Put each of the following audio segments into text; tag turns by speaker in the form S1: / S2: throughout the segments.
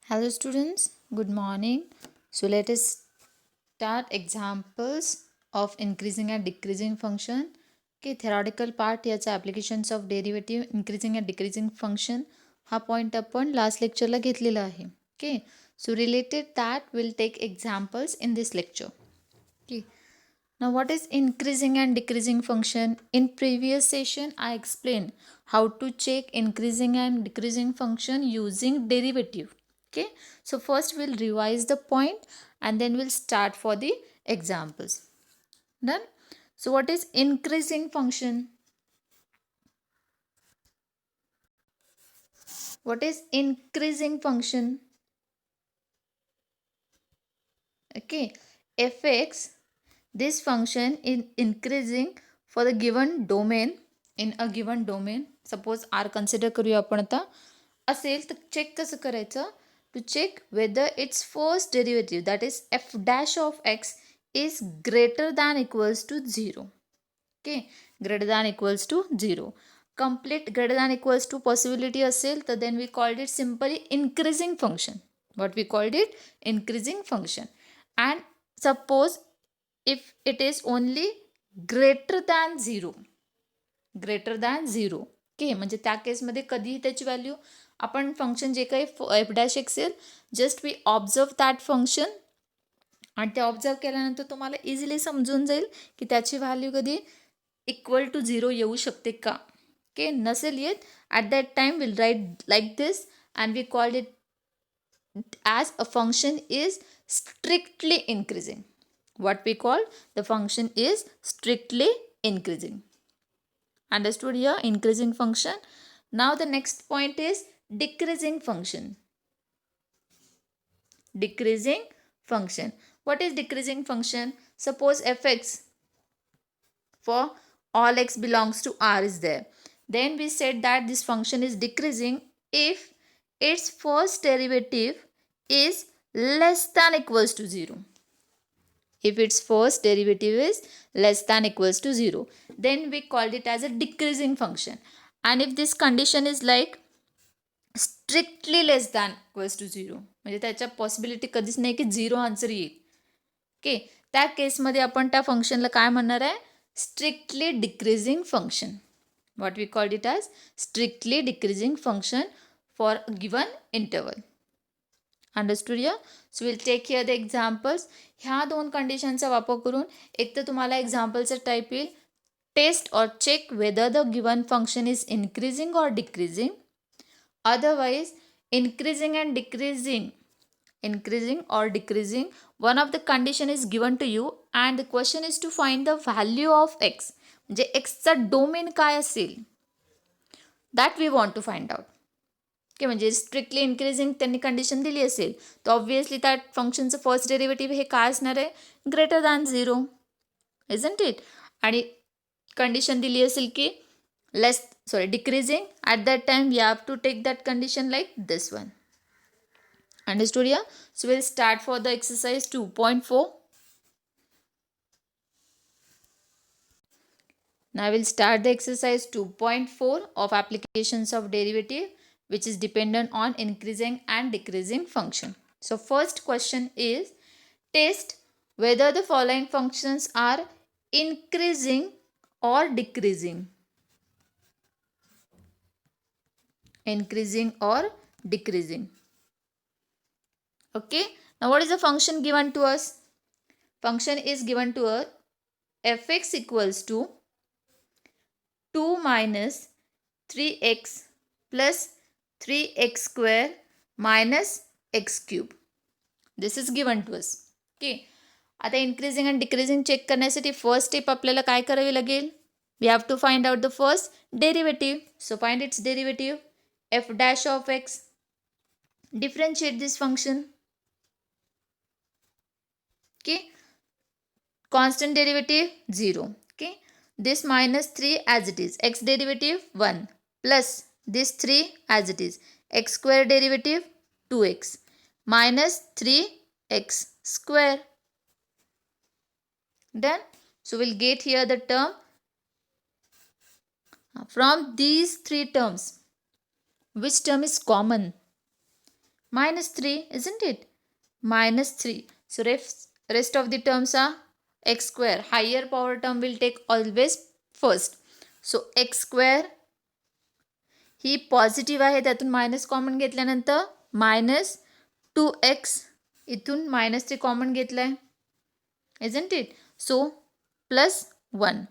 S1: Hello students, good morning. So let us start examples of increasing and decreasing function. Okay, theoretical part याचा applications of derivative increasing and decreasing function हा point आपण last lecture ला घेतलेला आहे. Okay, so related that we'll take examples in this lecture. Okay. Now what is increasing and decreasing function? In previous session I explained how to check increasing and decreasing function using derivative. Okay, so first we'll revise the point and then we'll start for the examples. Done? So what is increasing function? What is increasing function? Okay, fx, this function is increasing for the given domain. In a given domain, suppose r consider करूया आपण आता, असेल तर check कसं करायचं, to check whether its first derivative, that is f dash of x, is greater than equals to 0. Okay, greater than equals to 0. Complete greater than equals to possibility असेल तर then we called it simply increasing function. What we called it? Increasing function. And suppose if it is only greater than 0, greater than 0. Okay, म्हणजे त्या केसमध्ये कधीही त्याची value आपण function जे काही एफ डॅश एक्स येईल, just we observe that function आणि ते ऑब्झर्व केल्यानंतर तुम्हाला इझिली समजून जाईल की त्याची व्हॅल्यू कधी इक्वल टू 0 येऊ शकते का. ओके, नसेल येत at that time will write like this and we called it as a function is strictly increasing. What we call the function is strictly increasing. Understood here? Increasing function. Now the next point is decreasing function. Decreasing function. What is decreasing function? Suppose fx for all x belongs to r is there. Then we said that this function is decreasing if its first derivative is less than equals to 0. If its first derivative is less than equals to 0, then we called it as a decreasing function. And if this condition is like strictly less than equals to 0, म्हणजे त्याच्या possibility कधीच नाही की 0 answer येईल. Okay, त्या केसमध्ये आपण त्या फंक्शनला काय म्हणणार आहे? Strictly decreasing function. What we called it as strictly decreasing function for a given interval. Understood yeah? So will take here the examples. ह्या दोन कंडिशनचा वापर करून एक तर तुम्हाला एक्झाम्पलचं टाईप येईल, test or check whether the given function is increasing or decreasing. Otherwise increasing and increasing or decreasing, one of the condition is given to you and the question is to find the value of x. म्हणजे x चा domain काय असेल, that we want to find out. Okay, म्हणजे strictly increasing त्यांनी condition दिली असेल तर obviously त्या फंक्शनचं फर्स्ट डेरिव्हेटिव्ह हे काय असणार आहे? Greater than 0, isn't it? आणि कंडिशन दिली असेल की decreasing, at that time we have to take that condition like this one. Understood here? So we'll start for the exercise 2.4. Now we'll start the exercise 2.4 of applications of derivative, which is dependent on increasing and decreasing function. So first question is, test whether the following functions are increasing or decreasing. Increasing or decreasing. Okay, now what is the function given to us? Function is given to us fx equals to 2 minus 3x plus 3x square minus x cube. This is given to us. Okay, आता increasing and decreasing check करण्यासाठी first step आपल्याला काय करावे लागेल? We have to find out the first derivative. So find its derivative, f dash of x. Differentiate this function. Okay, constant derivative 0. Okay, this minus 3 as it is, x derivative 1 plus this 3 as it is, x square derivative 2x minus 3x square. Done. So we'll get here the term. From these three terms, which term is common? minus 3, isn't it? Minus 3. So rest of the terms are x square. Higher power term will take always first. So x square he positive आहे, त्यातून minus common घेतल्यानंतर minus 2x, इथून minus 3 common घेतलं आहे, isn't it? So plus 1.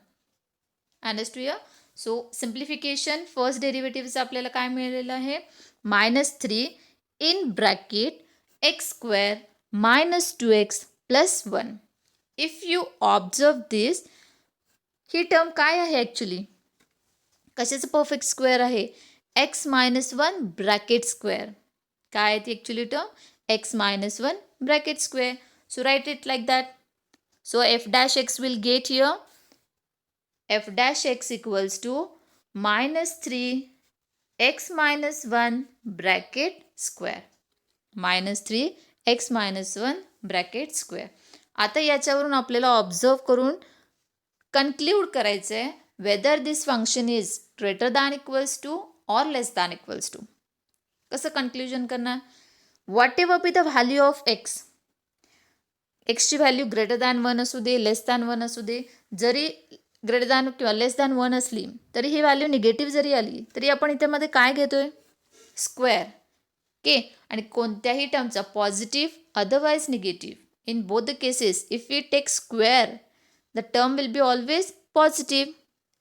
S1: Understood yeah? So simplification first डेरिव्हेटिव्हचं आपल्याला काय मिळालेलं आहे? Minus 3 in bracket X square minus 2x plus 1. If you observe this, ही टर्म काय आहे ॲक्च्युली? कशाचं परफेक्ट स्क्वेअर आहे? X minus 1 bracket square. काय आहे ती actually term? X minus 1 bracket square. So write it like that. So F dash X will get here f dash x equals to minus 3 x minus 1 bracket square. minus 3 x minus 1 bracket square. आता याच्यावरून आपल्याला observe करून conclude करायचं आहे whether this function is greater than equals to or less than equals to. कसं conclusion करणार? Whatever be the value of X, एक्सची value greater than 1 असू दे, लेस दॅन 1 असू दे, जरी ग्रेटर दॅन किंवा लेस दॅन 1 असली तरी ही व्हॅल्यू निगेटिव्ह जरी आली तरी आपण इथे काय घेतोय? स्क्वेअर. ओके. आणि कोणत्याही टर्मचा positive otherwise negative, in both the cases if we take square the term will be always positive,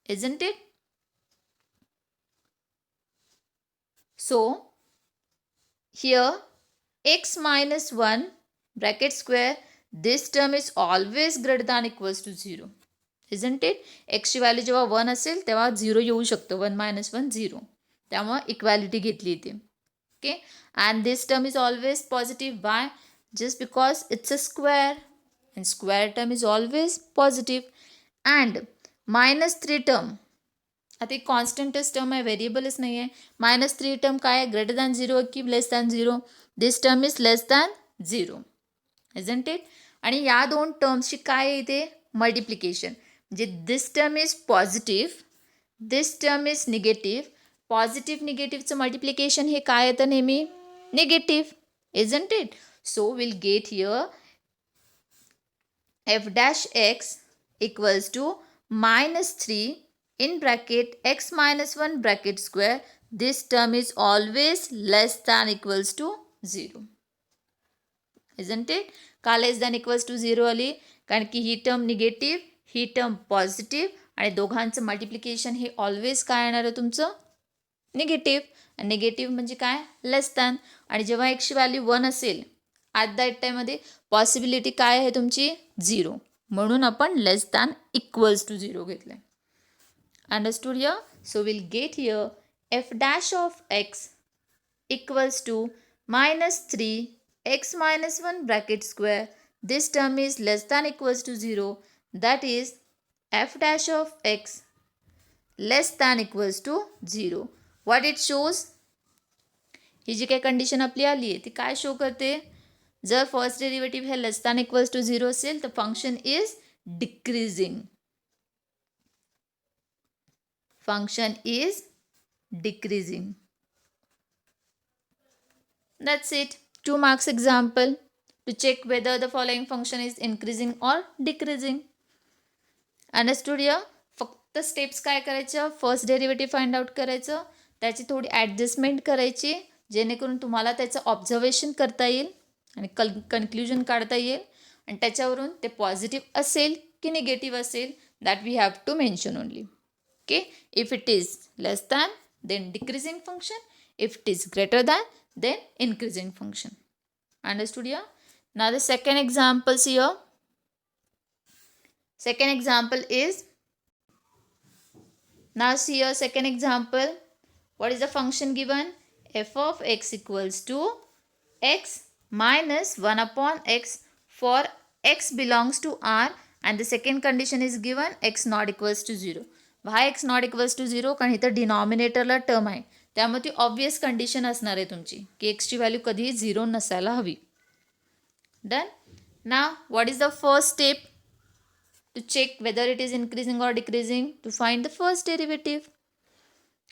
S1: isn't it? So here x minus 1 bracket square, this term is always greater than equals to 0. isn't it? एक्सची value जेव्हा 1 असेल तेव्हा 0 येऊ शकतं. 1 minus 1 0. त्यामुळे equality घेतली इथे. Okay. And this term is always positive by just because it's a square and square term is always positive. And minus 3 term, आता एक कॉन्स्टंटच टर्म आहे, व्हेरिएबलच नाही आहे. मायनस 3 टर्म काय आहे? ग्रेटर दॅन 0 की less than 0? This term is less than 0, isn't it? आणि या दोन टर्म्सची काय आहे इथे? मल्टिप्लिकेशन. म्हणजे this term is positive, this term is negative. Positive निगेटिव्हचं मल्टिप्लिकेशन हे काय येतं नेहमी? Negative, isn't it? So will get here F dash X equals to minus 3 in bracket x minus 1 bracket square. This term is always less than equals to 0, isn't it? का less than equals to 0 आली? कारण की ही term negative, ही term positive, आणि दोघांचं multiplication हे always काय येणार आहे तुमचं? निगेटिव्ह. आणि निगेटिव्ह म्हणजे काय? Less than. आणि जेव्हा एक्सची व्हॅल्यू 1 असेल ॲट दॅट टाईममध्ये पॉसिबिलिटी काय आहे तुमची? 0. म्हणून आपण लेस दॅन इक्वल्स टू 0 घेतलं आहे. Understood here? So we'll get here f dash of x equals to minus 3 x minus 1 bracket square. This term is less than equals to 0. That is f dash of x less than equals to 0. What it shows? ही जी काही condition आपली आली आहे ती काय show करते? जर first derivative हे less than equals to 0 असेल तर function is decreasing. Function is decreasing. That's it. 2 marks example to check whether the following function is increasing or decreasing. Understood here? फक्त स्टेप्स काय करायचं? फर्स्ट डेरिव्हेटिव्ह फाइंड आउट करायचं, त्याची थोडी adjustment करायची जेणेकरून तुम्हाला त्याचं ऑब्झर्वेशन करता येईल आणि कन्क्ल्युजन काढता येईल, आणि त्याच्यावरून ते पॉझिटिव्ह असेल की निगेटिव्ह असेल that we have to mention only. Okay, if it is less than, then decreasing function. If it is greater than, then increasing function. Understood here? Now the second examples here. Second example is, now see here second example. What is the function given? F of x equals to x minus 1 upon x for x belongs to R, and the second condition is given x not equals to 0. Y X not equals to 0, कारण इथं डिनॉमिनेटरला term आहे त्यामुळे ती obvious condition असणार आहे तुमची की एक्सची value कधीही 0 नसायला हवी. Done. Now what is the first step to check whether it is increasing or decreasing? To find the first derivative,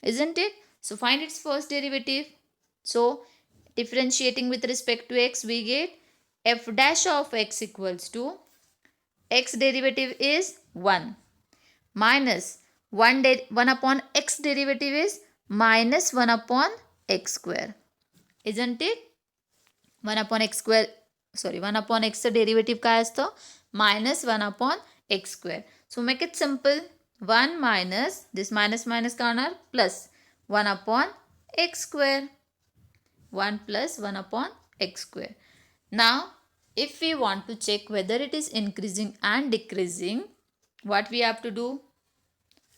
S1: isn't it? So find its first derivative. So differentiating with respect to x, we get f dash of x equals to x derivative is 1 minus 1 upon x derivative is minus 1 upon x square. Isn't it? 1 upon x square, 1 upon x derivative काय असतं? Minus 1 upon x square. So make it simple. 1 minus, this minus minus का होणार? Plus 1 upon x square. 1 plus 1 upon x square. Now, if we want to check whether it is increasing and decreasing, what we have to do?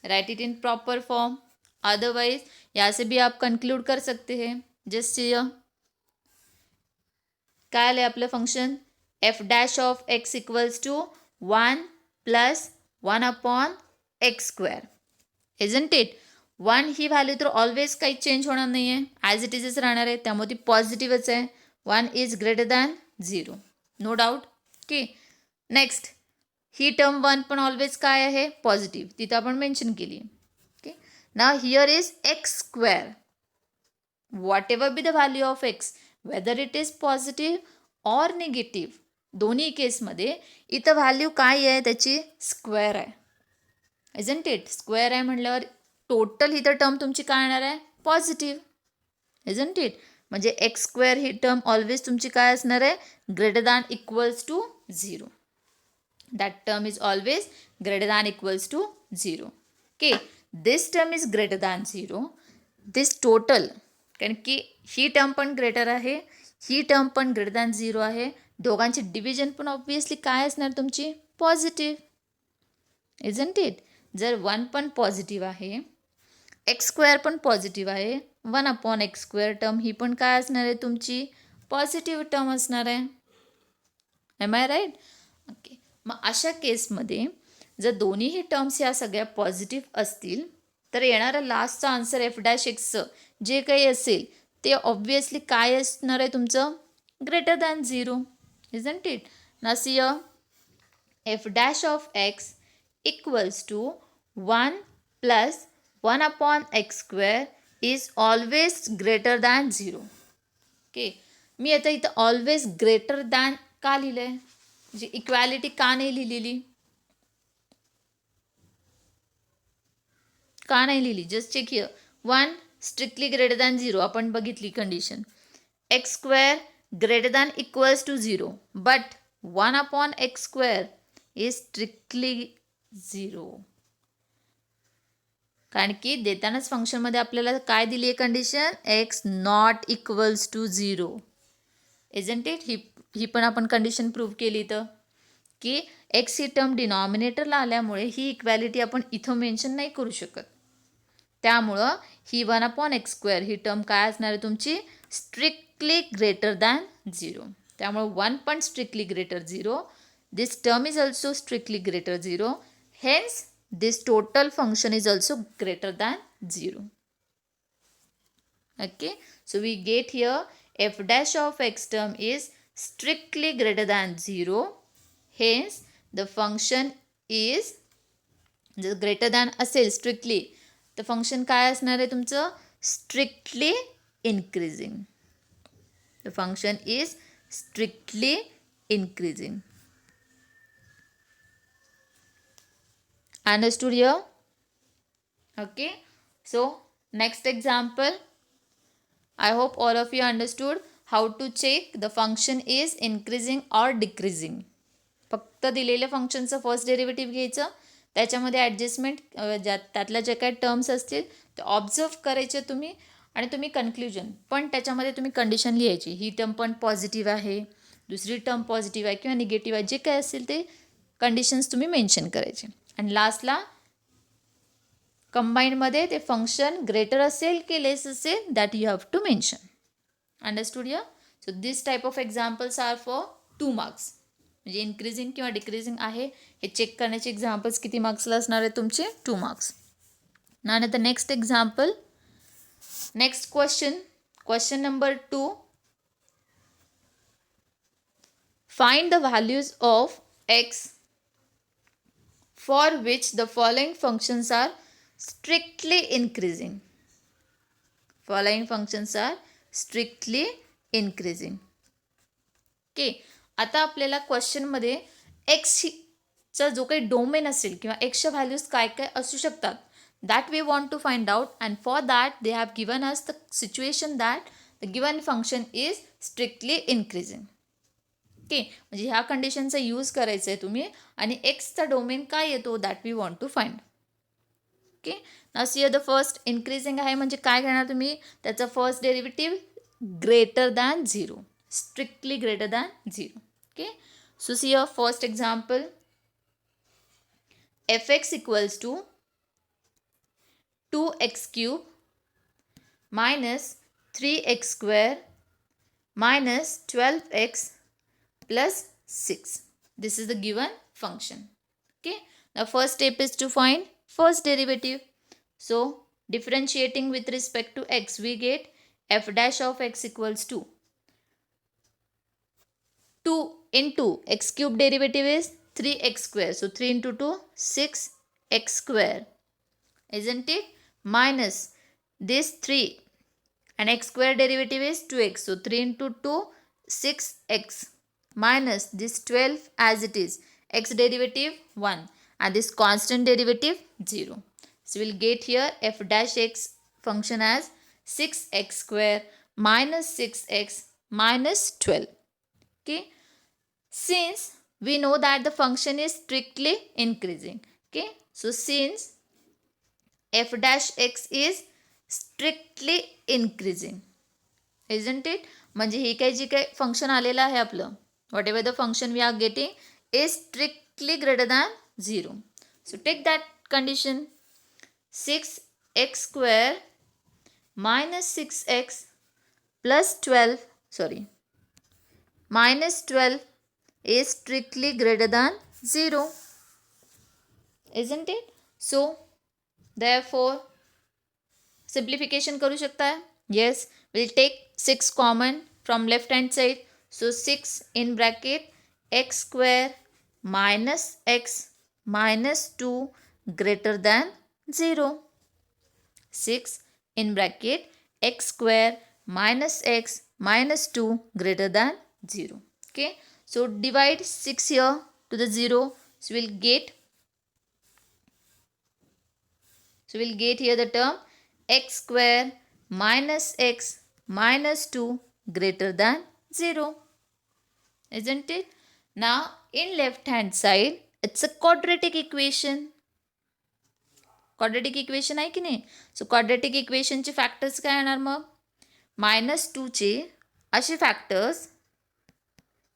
S1: Write it in proper form. Otherwise, यहाँ से भी आप conclude कर सकते हैं. Just see here. काय आलं आपलं function? f dash of x equals to 1 plus 1 upon x square. Isn't it? 1 he value तर ऑलवेज काही चेंज होणार नाही आहे, ॲज इट इजच राहणार आहे, त्यामुळे ती पॉझिटिव्हच आहे. 1 is greater than 0, no doubt. Okay, next ही टर्म 1 पण ऑलवेज काय आहे? पॉझिटिव्ह, तिथं आपण मेन्शन केली. Okay, now here is x square. What ever be the value of x, weather it is positive or negative, दोन्ही केसमध्ये इथं व्हॅल्यू काय आहे? त्याची स्क्वेअर आहे. Isn't it? स्क्वेअर आहे म्हटल्यावर टोटल ही तर टर्म तुमची काय येणार आहे? पॉझिटिव्ह. Isn't it? म्हणजे एक्स स्क्वेअर ही टर्म ऑलवेज तुमची काय असणार आहे? Greater than equals to 0. That term is always greater than equals to 0. Okay, this term is greater than 0. This total, कारण की ही टर्म पण ग्रेटर आहे, ही टर्म पण ग्रेटर दॅन 0 आहे. दोघांची डिव्हिजन पण ऑब्वियसली काय असणार तुमची? पॉझिटिव्ह. Isn't it? जर 1 पण पॉझिटिव्ह आहे, एक्स स्क्वेअर पण पॉझिटिव्ह आहे, 1 अपॉन एक्स स्क्वेअर टर्म ही पण काय असणार आहे तुमची? पॉझिटिव्ह टर्म असणार आहे. Am I right? ओके, मग अशा केसमध्ये जर दोन्हीही टर्म्स ह्या सगळ्या पॉझिटिव्ह असतील तर येणारा लास्टचा आन्सर एफ डॅश एक्सचं जे काही असेल ते ऑब्वियसली काय असणार आहे तुमचं? Greater than 0. Isn't it? ना see F dash of X equals to 1 plus 1 upon x square is always greater than 0. Okay, मी आता इथं ऑलवेज ग्रेटर दॅन का लिहिलं आहे? म्हणजे इक्वॅलिटी का नाही लिहिलेली? का नाही लिहिली? Just check here. 1 strictly greater than 0 आपण बघितली condition. X square greater than equals to 0, but 1 upon X square is strictly 0. कारण की देतानाच फंक्शनमध्ये आपल्याला काय दिली आहे condition? X not equals to 0. Isn't it? ही पण आपण कंडिशन प्रूव्ह केली इथं की एक्स ही टर्म डिनॉमिनेटरला आल्यामुळे ही इक्वॅलिटी आपण इथं मेन्शन नाही करू शकत. त्यामुळं ही 1 अपॉन एक्स स्क्वेअर ही टर्म काय असणार आहे तुमची? Strictly greater than 0. त्यामुळे 1 पण strictly greater 0. This term is also strictly greater 0. Hence, this total function is also greater than 0. Okay, so we get here f dash of x term is strictly greater than 0. Hence, the function is greater than असेल strictly. The function काय असणार आहे तुमचं? Strictly increasing. The function is strictly increasing. Understood here? Okay, so next example. I hope all of you understood how to check the function is increasing or decreasing. फक्त दिलेल्या फंक्शनचं first derivative घ्यायचं, त्याच्यामध्ये adjustment त्यातल्या ज्या काही terms असतील ते observe करायचे तुम्ही, आणि तुम्ही कन्क्ल्युजन पण त्याच्यामध्ये तुम्ही कंडिशन लिहायची. ही टर्म पण पॉझिटिव्ह आहे, दुसरी टर्म पॉझिटिव्ह आहे किंवा निगेटिव्ह आहे, जे काय असेल ते कंडिशन्स तुम्ही मेन्शन करायचे. आणि लास्टला कंबाईनमध्ये ते फंक्शन ग्रेटर असेल की लेस असेल that you have to mention. Understood yeah? So this type of examples are for 2 marks. म्हणजे इन्क्रीजिंग किंवा डिक्रीजिंग आहे हे चेक करण्याचे एक्झाम्पल्स किती मार्क्सला असणार आहे तुमचे? 2 मार्क्स. आणि the next example, next question number 2. Find the values of x for which the following functions are strictly increasing. Following functions are strictly increasing. Okay, आता आपल्याला क्वेश्चनमध्ये एक्सचा जो काही डोमेन असेल किंवा एक्सच्या व्हॅल्यूज काय काय असू शकतात that we want to find out, and for that they have given us the situation that the given function is strictly increasing. Okay, म्हणजे ह्या कंडिशनचा यूज करायचा आहे तुम्ही, आणि एक्सचा डोमेन काय येतो that we want to find. Okay, now see the first increasing आहे म्हणजे काय घेणार तुम्ही, त्याचा first derivative greater than 0, strictly greater than 0. Okay, so see your first example. Fx equals to 2x cube minus 3x square minus 12x plus 6. This is the given function. Okay, the first step is to find first derivative. So differentiating with respect to x, we get f dash of x equals to 2 into x cube derivative is 3x square. So 3 into 2, 6x square. Isn't it? Minus this 3 and x square derivative is 2x. So 3 into 2, 6x. Minus this 12 as it is. X derivative 1 and this constant derivative 0. So we'll get here f dash x function as 6x square minus 6x minus 12. Okay, since we know that the function is strictly increasing. Okay, so since f dash x is strictly increasing, isn't it? म्हणजे हे काही जे काही function आलेलं आहे आपलं, whatever the function we are getting is strictly greater than 0. So take that condition, 6x square minus 6x plus 12, minus 12 is strictly greater than 0, isn't it? So therefore simplification करू शकता है. Yes, we'll take 6 common from left hand side. So 6 in bracket x square minus x minus 2 greater than 0. 6 in bracket x square minus x minus 2 greater than 0. Okay, so divide 6 here to the 0. So we'll get here the term x square minus x minus 2 greater than 0, isn't it? Now in left hand side it's a quadratic equation. Quadratic equation आहे की नाही. So quadratic इक्वेशनचे factors काय येणार मग, -2चे असे factors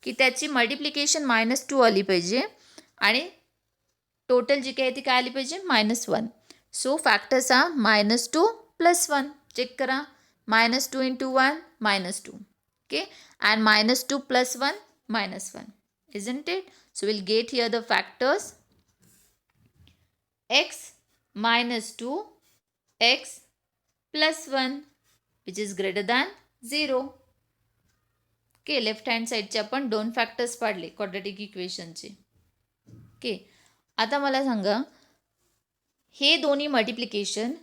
S1: की त्याची multiplication -2 आली पाहिजे आणि टोटल जी काही ती काय आली पाहिजे -1. सो फॅक्टर्स आर -2 + 1. चेक करा, -2 into 1 -2. Okay, and -2 + 1 -1, isn't it? So we'll get here the factors x -2 x plus 1 which is greater than 0. Okay, left hand साईडचे आपण 2 फॅक्टर्स पाडले क्वाड्रेटिक इक्वेशनचे. ओके, आता मला सांगा हे दोन्ही मल्टिप्लिकेशन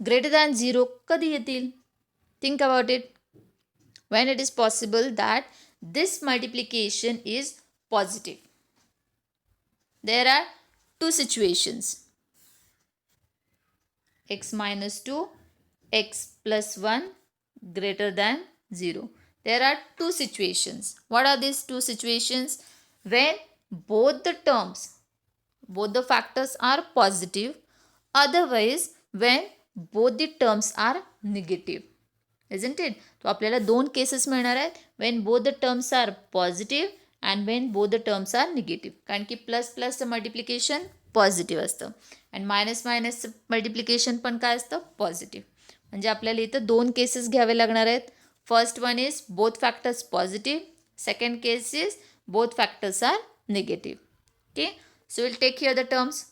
S1: ग्रेटर दॅन 0 कधी येतील. Think about it. when it is possible that this multiplication is positive. There are two situations, x minus 2 x plus 1 greater than 0. There are two situations. What are these two situations? When both the terms, both the factors are positive, otherwise when both the terms are negative, isn't it? तो आपल्याला दोन cases मिळणार आहेत, when both the terms are positive and when both the terms are negative. कारण की plus प्लसचं multiplication positive असतं आणि minus मायनसचं multiplication पण काय असतं, पॉझिटिव्ह. म्हणजे आपल्याला इथं दोन केसेस घ्यावे लागणार आहेत. First one is both factors positive, second case is both factors are negative. Okay, so will take here the terms.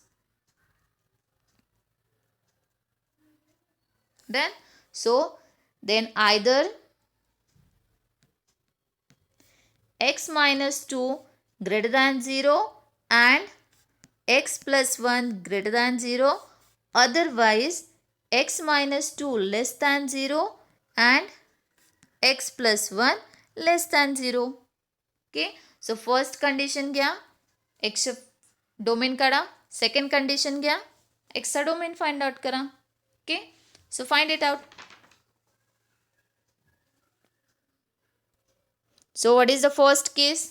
S1: then either x minus 2 greater than 0 and x plus 1 greater than 0, otherwise x minus 2 less than 0 and x plus 1 less than 0. Okay, so first condition घ्या, एक्सचं domain काढा. Second condition घ्या, एक्सचा domain find out करा. Okay, so find it out. So what is the first case?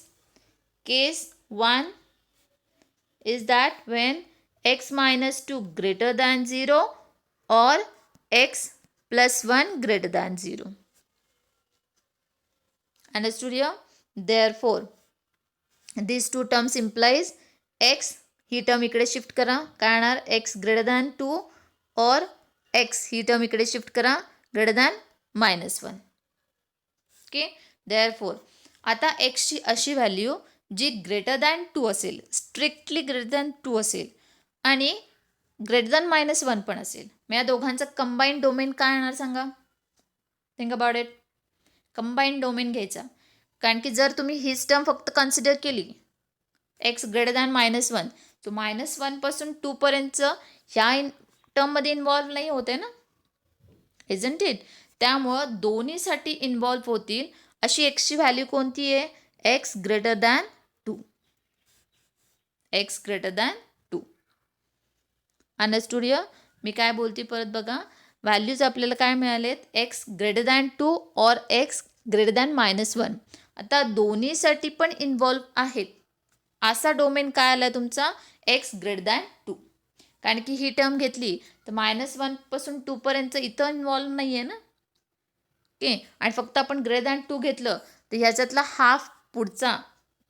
S1: Case 1 is that when x minus 2 greater than 0 or x plus 1 greater than 0. Understood here? Therefore, these two terms implies x he term इकडे shift करा, काय येणार x greater than 2 or x he term इकडे shift करा greater than -1. Okay, therefore आता x ची अशी value जी greater than 2 असेल, स्ट्रिक्टली ग्रेटर दॅन 2 असेल आणि ग्रेटर दॅन -1 पण असेल. मग या दोघांचं कंबाईंड डोमेन काय येणार सांगा. Think about it. Combined domain घ्यायचा, कारण की जर तुम्ही हीच टर्म फक्त कन्सिडर केली एक्स ग्रेटर दॅन -1, सो -1 पासून 2 पर्यंतचं ह्या टर्ममध्ये इन्व्हॉल्व नाही होते ना, इजंट इट. त्यामुळं दोन्हीसाठी इन्व्हॉल्व होतील अशी एक्सची व्हॅल्यू कोणती आहे, X greater than 2. X greater than 2. Understood here. मी काय बोलते परत बघा, व्हॅल्यूज आपल्याला काय मिळालेत, एक्स ग्रेटर दॅन 2 और एक्स ग्रेटर दॅन -1. आता दोन्हीसाठी पण इन्व्हॉल्व आहेत असा डोमेन काय आला तुमचा, एक्स ग्रेटर दॅन 2. कारण की ही टर्म घेतली तर -1 पासून 2 पर्यंत इथं इन्व्हॉल्व नाही आहे ना. ओके, आणि फक्त आपण ग्रेटर दॅन 2 घेतलं तर ह्याच्यातला हाफ पुढचा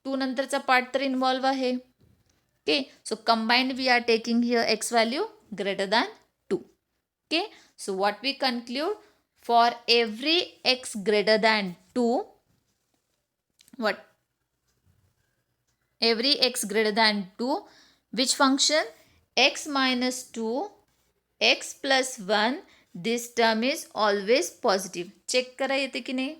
S1: 2 नंतरचा पार्ट तर इन्व्हॉल्व आहे. Okay, so combined we are taking here x value greater than 2. Okay, so what we conclude, for every x greater than 2, what every x greater than 2, which function x minus 2 x plus 1, this term is always positive. Check करा येते की नाही.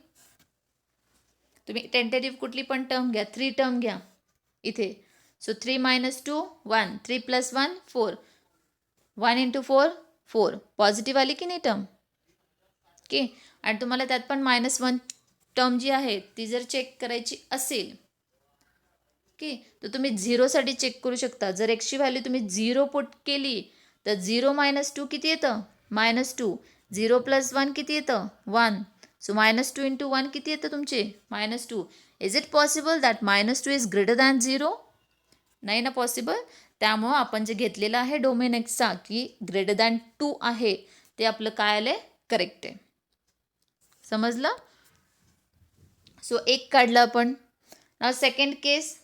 S1: तुम्ही tentative कुठली पण term घ्या, 3 term घ्या इथे. सो 3 minus 2 1, 3 plus 1 4, 1 into 4 4, पॉझिटिव्ह आली की नाही टर्म. ओके, आणि तुम्हाला त्यात पण -1 टर्म जी आहे ती जर चेक करायची असेल, ओके, तर तुम्ही 0साठी चेक करू शकता. जर एक्सची व्हॅल्यू तुम्ही 0 पुट केली तर 0 - 2 किती येतं, -2. 0 + 1 किती येतं, 1. सो -2 into 1 किती येतं तुमचे, -2. Is it possible that -2 is greater than 0? नाही ना पॉसिबल. त्यामुळं आपण जे घेतलेलं आहे डोमेन एक्सचा की ग्रेटर दॅन 2 आहे ते आपलं काय आलं आहे, करेक्ट आहे. समजलं. सो एक काढलं आपण. Now second case.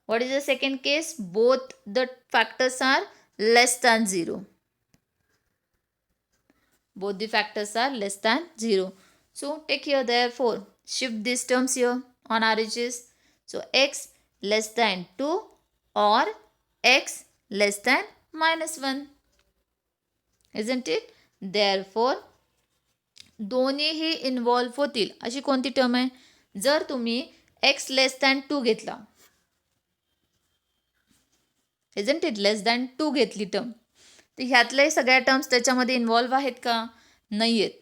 S1: What is the second case? Both the factors are less than 0. Both the factors are less than 0. So take here, therefore shift these terms here on RHS. So x less than 2 or x less than -1. Isn't it? Therefore दोन्हीही involve होतील अशी कोणती term आहे, जर तुम्ही x less than 2 घेतला, isn't it, less than 2 घेतली term, तर ह्यातल्याही सगळ्या टर्म्स त्याच्यामध्ये इन्व्हॉल्व आहेत का, नाही आहेत.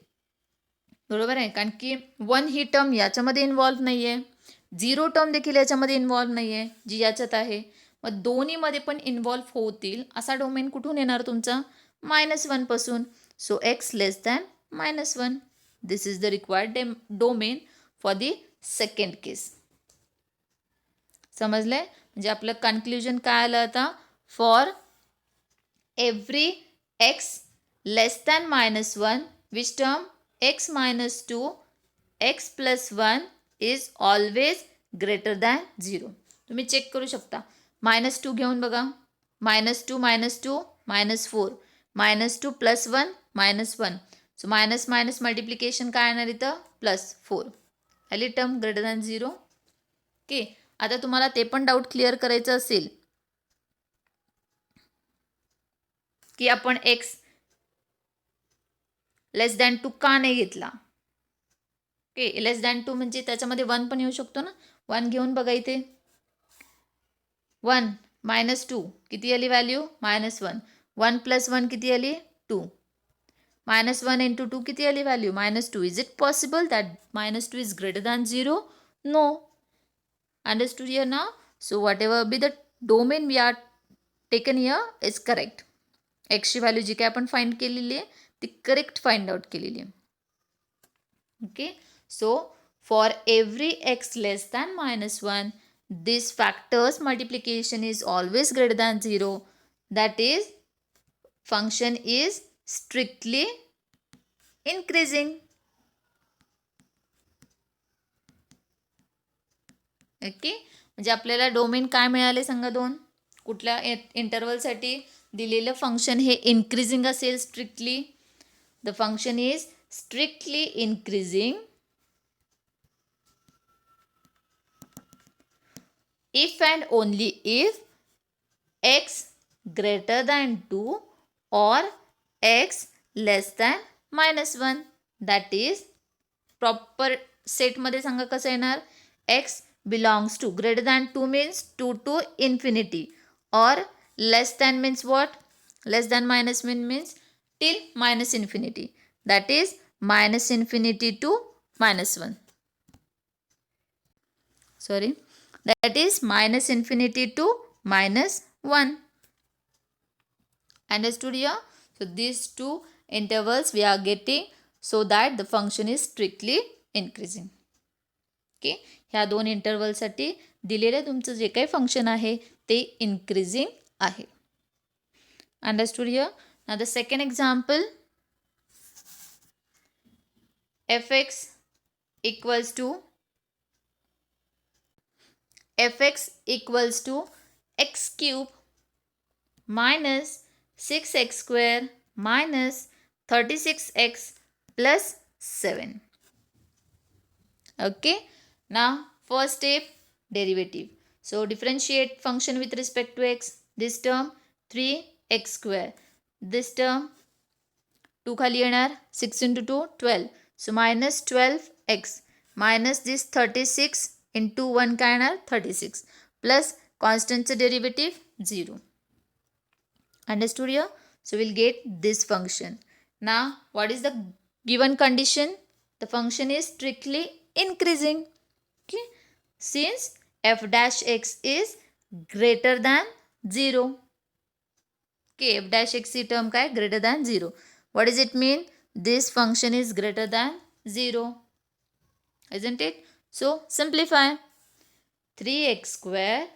S1: बरोबर आहे, कारण की 1 ही टर्म याच्यामध्ये इन्व्हॉल्व नाही आहे, 0 टर्म देखील याच्यामध्ये इन्व्हॉल्व नाही आहे जी याच्यात आहे. मग दोन्हीमध्ये पण इन्व्हॉल्व होतील असा डोमेन कुठून येणार तुमचा, -1 पासून. So X less than -1. This is the required domain for the second case. समजलंय. म्हणजे आपलं कन्क्ल्युजन काय आलं आता, for every X less than -1, which term x - 2 x plus 1 is always greater than 0. तुम्ही चेक करू शकता. -2 घेऊन बघा, -2 - 2 -4, -2 + 1 -1. सो मायनस मायनस मल्टिप्लिकेशन काय येणार इथं, +4 आली टर्म ग्रेटर दॅन 0. ओके, आता तुम्हाला ते पण डाऊट क्लिअर करायचं असेल की आपण x लेस दॅन 2 का नाही घेतला. ओके, लेस दॅन 2 म्हणजे त्याच्यामध्ये 1 पण येऊ शकतो ना. 1 घेऊन बघा इथे, 1 - 2 किती आली व्हॅल्यू, -1. 1 + 1 किती आली, 2. -1 into 2 किती आली value -2. Is it possible that -2 is greater than 0? No. Understood here ना? So whatever be the domain we are taken here is correct. एक्सची व्हॅल्यू जी काय आपण फाइंड केलेली आहे ती करेक्ट फाइंड आउट केलेली आहे. Okay. So for every X less than -1 this factors multiplication is always greater than 0. That is, function is strictly increasing. Okay. म्हणजे आपल्याला डोमेन काय मिळाले सांगा दोन. कुठल्या इंटरवलसाठी दिलेलं फंक्शन हे इन्क्रीजिंग असेल strictly. The function is strictly increasing if and only if x greater than 2 or x less than -1. That is, proper सेटमध्ये सांगा कसं येणार. x belongs to greater than 2 means 2 to infinity, or less than means what? Less than -1 means till -infinity. That is -infinity to -1. Sorry. That is -infinity to -1. Understood here? So these two intervals we are getting so that the function is strictly increasing. Okay. ह्या दोन इंटरवलसाठी दिलेलं तुमचं जे काही function आहे ते increasing आहे. Understood here? Now the second example, fx equals to x cube minus 6x square minus 36x plus 7. Okay. Now first step, derivative. So differentiate function with respect to x. This term 3x square. This term 2 खाली येणार, 6 into 2 12. So minus 12x minus this 36 into 1 काय येणार 36 plus constantचं derivative 0. Understood here? So we'll get this function. Now what is the given condition? The function is strictly increasing. Okay. Since f dash x is greater than 0. Okay, f dash x term काय greater than 0. What does it mean? This function is greater than 0. Isn't it? So simplify. 3x square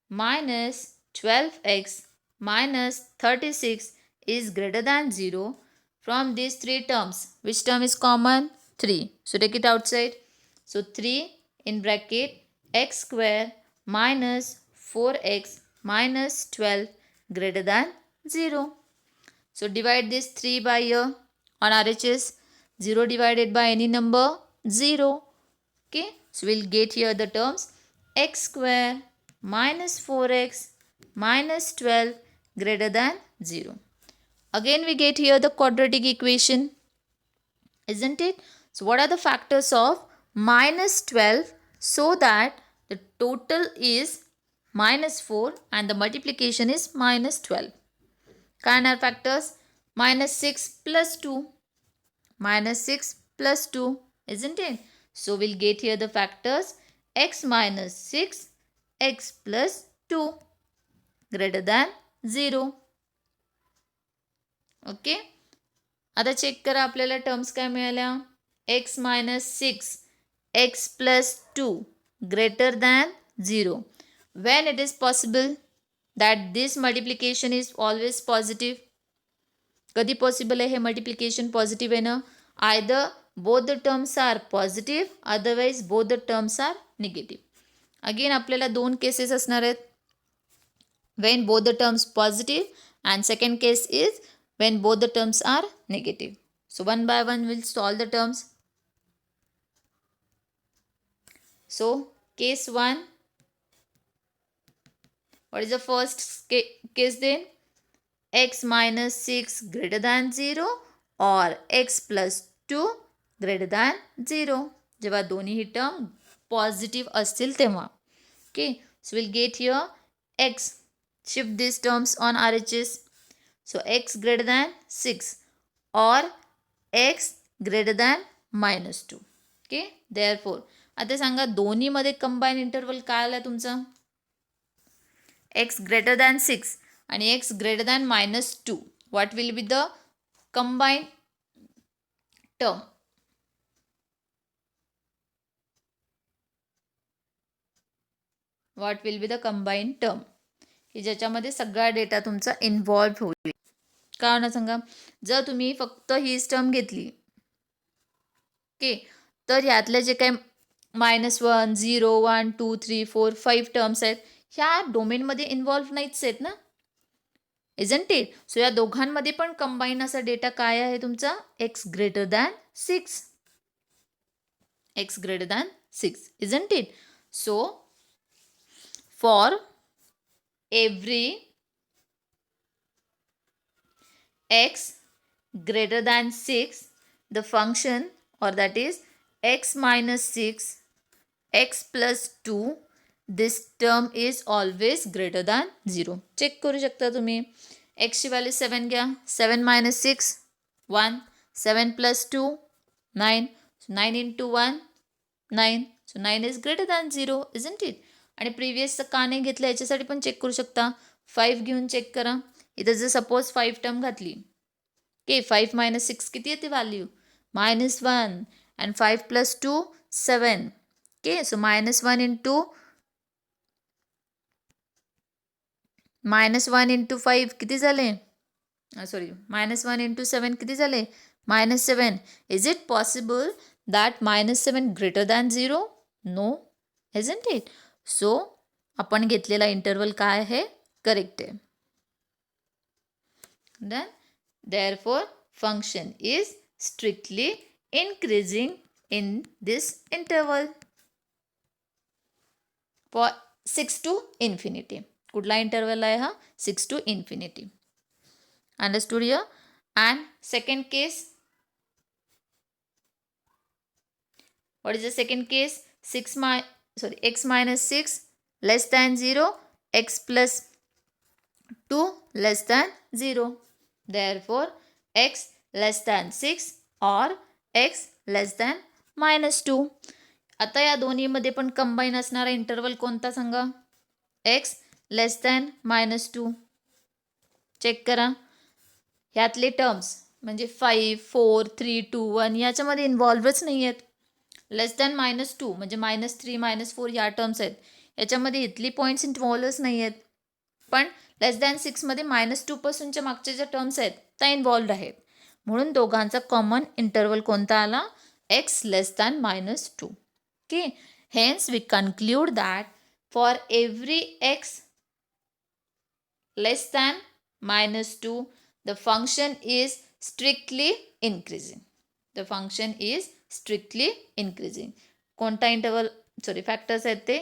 S1: minus 12x minus 36 is greater than 0. From these three terms, which term is common? 3. So take it outside. So 3 in bracket x square minus 4x minus 12 greater than 0. So divide this 3 by here on RHS. 0 divided by any number 0. Okay. So we'll get here the terms x square minus 4x minus 12 greater than 0. Again we get here the quadratic equation. Isn't it? So what are the factors of minus 12 so that the total is minus 4 and the multiplication is minus 12? Kind of factors, minus 6 plus 2, minus 6 plus 2, isn't it? So we'll get here the factors x minus 6, x plus 2 greater than 0. Okay. आता check करा आपल्याला terms काय मिळाल्या. x minus 6, x plus 2 greater than 0. When it is possible that this multiplication is always positive? कधी possible आहे हे multiplication positive आहे ना? Either both the terms are positive, otherwise both the terms are negative. Again आपल्याला दोन cases असणार आहेत. when both the terms positive, and second case is when both the terms are negative. So one by one we'll solve the terms. So case 1, what is the first case then? X minus 6 greater than 0 or x plus 2 greater than 0. जेव्हा दोन्ही term positive असतील तेव्हा. Okay, so we'll get here x. Shift these terms on RHS. So x greater than 6 or x greater than -2. Okay, therefore आता सांगा दोन्हीमध्ये combine interval काय आला तुमचा, x greater than 6 आणि x greater than -2. what will be the combined term? what will be the combined term की ज्याच्यामध्ये सगळा data तुमचा इन्व्हॉल्व होईल. कारण सांगा जर तुम्ही फक्त हीच टर्म घेतली ओके, तर ह्यातले जे काही -1 0 1 2 3 4 5 टर्म्स आहेत ह्या डोमेनमध्ये इन्व्हॉल्व नाहीच आहेत ना, इजंट इट. सो या दोघांमध्ये पण कंबाईन असा डेटा काय आहे तुमचा, x greater than 6, x greater than 6, isn't it? So for every x greater than 6 the function, or that is x minus 6 x plus 2, this term is always greater than 0. Check करू शकता तुम्ही. x ची value 7 घ्या, 7 minus 6 1, 7 plus 2 9, so 9 into 1 9, so 9 is greater than 0, isn't it? आणि प्रिव्हियसचं का नाही घेतलं याच्यासाठी पण चेक करू शकता. 5 घेऊन चेक करा. इथं जर सपोज 5 टर्म घातली ओके, 5 minus 6 किती येते value, -1 and 5 plus 2 7. Okay, so -1 into -1 into 5 किती झाले, सॉरी -1 into 7 किती झाले, -7. Is it possible that -7 greater than 0? No, isn't it? So आपण घेतलेला इंटरवल काय आहे, करेक्ट आहे. Then therefore function is strictly increasing in this interval for 6 to infinity. कुठला इंटरवल आहे हा, 6 to infinity. Understood here? And second case, what is the second case, x minus 6 less than 0, x plus 2 less than 0. Therefore x less than 6 or x less than -2. आता या दोन्हीमध्ये पण combine असणारा interval कोणता सांगा, x less than -2. Check करा. ह्यातले terms म्हणजे 5 4 3 2 1 याच्यामध्ये इन्व्हॉल्वच नाही आहेत. लेस दॅन -2 म्हणजे -3 -4 ह्या टर्म्स आहेत, याच्यामध्ये इथली पॉईंट्स इन्व्हॉल्वच नाही आहेत. पण लेस दॅन 6मध्ये -2 पासूनच्या मागच्या ज्या टर्म्स आहेत त्या इन्व्हॉल्व्ड आहेत. म्हणून दोघांचा कॉमन इंटरवल कोणता आला, x less than -2. Okay, hence we conclude that for every x less than -2 the function is strictly increasing. The function is strictly increasing. कोणता इंटरवल, सॉरी फॅक्टर्स आहेत ते,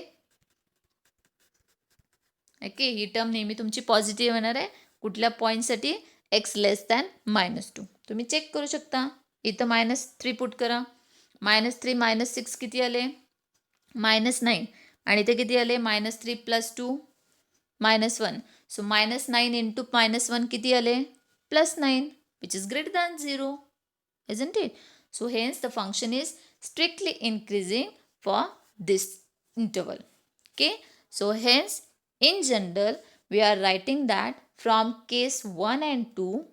S1: ओके, ही टर्म नेहमी तुमची पॉझिटिव्ह येणार आहे कुठल्या पॉईंटसाठी, x less than -2. तुम्ही check करू शकता. इथं -3 पुट करा, -3 -6 किती आले, -9 आणि इथे किती आले, -3 plus 2 -1. सो -9 into -1 किती आले, +9, which is greater than 0, isn't it? So hence the function is strictly increasing for this interval. Okay, so hence in general we are writing that from case 1 and 2,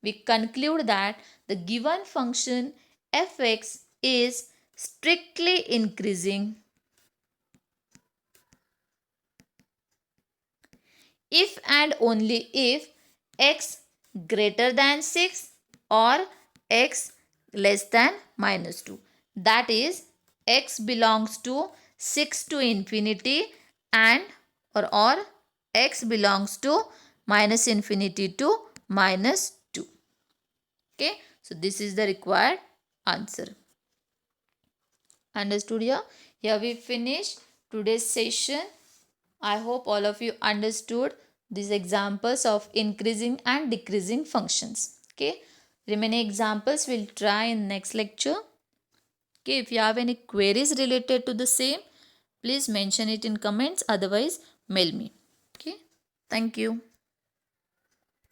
S1: we conclude that the given function fx is strictly increasing if and only if x greater than 6 or x less than -2. That is, x belongs to 6 to infinity and or x belongs to -infinity to -2. Okay, so this is the required answer. Understood here? Here we finish today's session. I hope all of you understood these examples of increasing and decreasing functions. Okay, remaining examples we'll try in next lecture. Okay, if you have any queries related to the same, please mention it in comments, otherwise mail me. Okay, thank you.